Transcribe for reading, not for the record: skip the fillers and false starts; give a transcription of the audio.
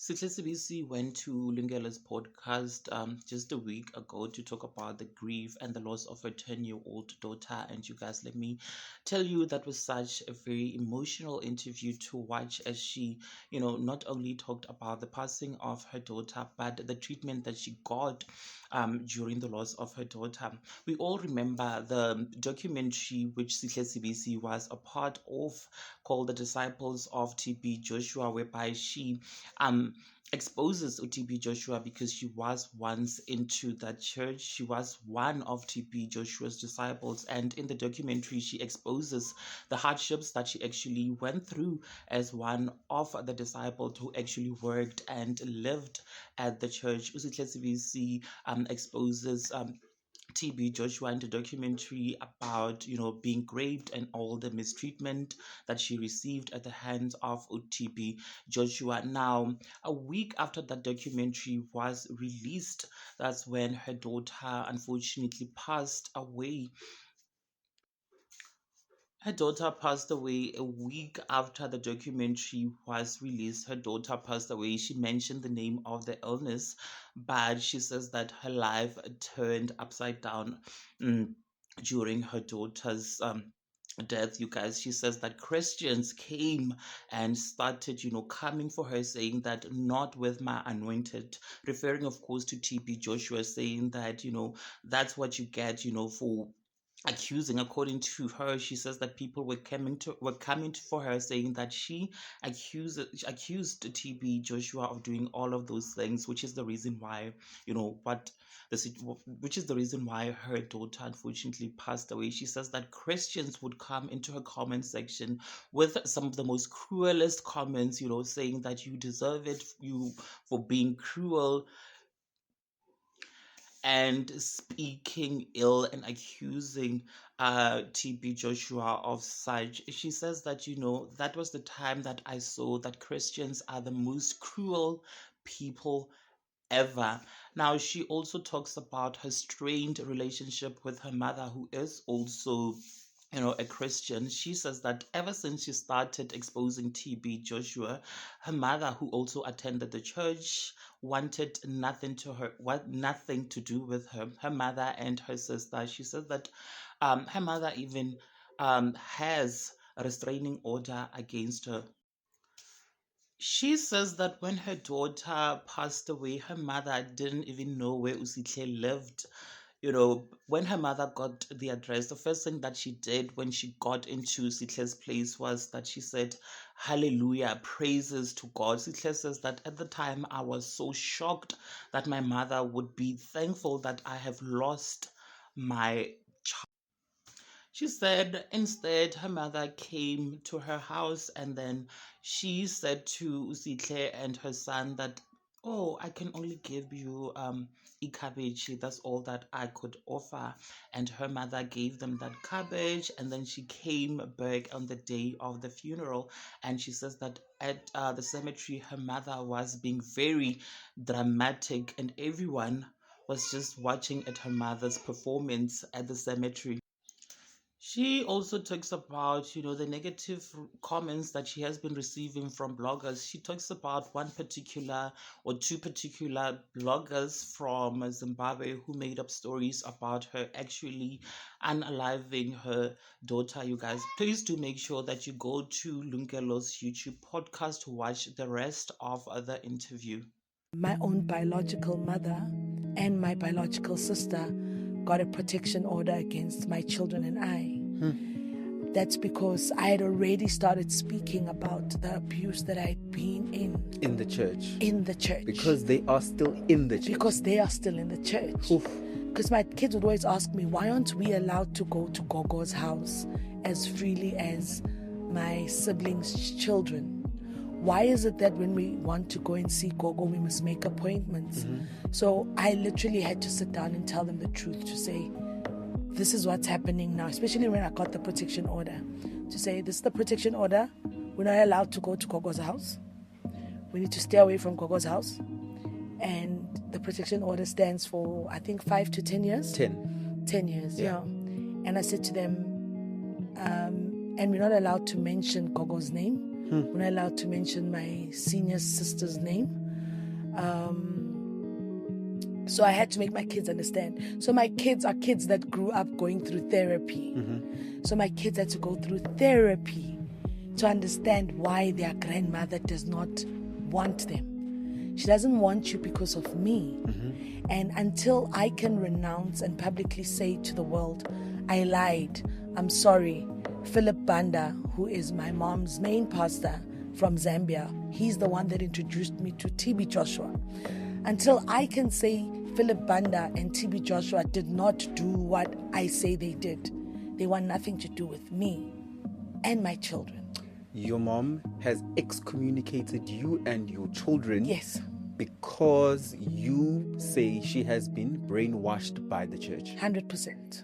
CBC went to Lungela's podcast just a week ago to talk about the grief and the loss of her 10-year-old daughter. And you guys, let me tell you, that was such a very emotional interview to watch as she, not only talked about the passing of her daughter, but the treatment that she got during the loss of her daughter. We all remember the documentary which CBC was a part of, called The Disciples of TB Joshua, whereby she exposes TB Joshua because she was once into that church. She was one of TB Joshua's disciples, and in the documentary, she exposes the hardships that she actually went through as one of the disciples who actually worked and lived at the church. CBC exposes TB Joshua in the documentary about, being raped and all the mistreatment that she received at the hands of TB Joshua. Now, a week after that documentary was released, that's when her daughter unfortunately passed away. Her daughter passed away a week after the documentary was released. Her daughter passed away. She mentioned the name of the illness, but she says that her life turned upside down during her daughter's death. You guys, she says that Christians came and started, coming for her, saying that not with my anointed, referring, of course, to TB Joshua, saying that, that's what you get, for accusing. According to her, she says that people were coming for her, saying that she accused TB Joshua of doing all of those things, which is the reason why, what which is the reason why her daughter unfortunately passed away. She says that Christians would come into her comment section with some of the most cruelest comments, saying that you deserve it, you for being cruel, and speaking ill and accusing TB Joshua of such. She says that, that was the time that I saw that Christians are the most cruel people ever. Now, she also talks about her strained relationship with her mother, who is also, a Christian. She says that ever since she started exposing TB Joshua, her mother, who also attended the church, wanted nothing to do with her. Her mother and her sister. She says that her mother even has a restraining order against her. She says that when her daughter passed away, her mother didn't even know where Usitle lived. When her mother got the address, the first thing that she did when she got into Sitle's place was that she said, "Hallelujah, praises to God." Sitle says that at the time I was so shocked that my mother would be thankful that I have lost my. She said instead her mother came to her house, and then she said to Usitle and her son that, "Oh, I can only give you cabbage. That's all that I could offer." And her mother gave them that cabbage, and then she came back on the day of the funeral, and she says that at the cemetery her mother was being very dramatic, and everyone was just watching at her mother's performance at the cemetery. She also talks about, the negative comments that she has been receiving from bloggers. She talks about one particular or two particular bloggers from Zimbabwe who made up stories about her actually unaliving her daughter. You guys, please do make sure that you go to Lungelo's YouTube podcast to watch the rest of the interview. My own biological mother and my biological sister got a protection order against my children and I. That's because I had already started speaking about the abuse that I'd been in. In the church? In the church. Because they are still in the church? Because they are still in the church. Because my kids would always ask me, why aren't we allowed to go to Gogo's house as freely as my siblings' children? Why is it that when we want to go and see Gogo, we must make appointments? So I literally had to sit down and tell them the truth, to say, this is what's happening now, especially when I got the protection order. To say, this is the protection order. We're not allowed to go to Gogo's house. We need to stay away from Gogo's house. And the protection order stands for, I think, 5 to 10 years. 10 years, yeah. And I said to them, and we're not allowed to mention Gogo's name. We're not allowed to mention my senior sister's name. So I had to make my kids understand. So my kids are kids that grew up going through therapy. So my kids had to go through therapy to understand why their grandmother does not want them. She doesn't want you because of me. And until I can renounce and publicly say to the world, I lied, I'm sorry. Philip Banda, who is my mom's main pastor from Zambia, he's the one that introduced me to TB Joshua. Until I can say Philip Banda and TB Joshua did not do what I say they did, they want nothing to do with me and my children. Your mom has excommunicated you and your children. Yes. Because you say she has been brainwashed by the church. 100%.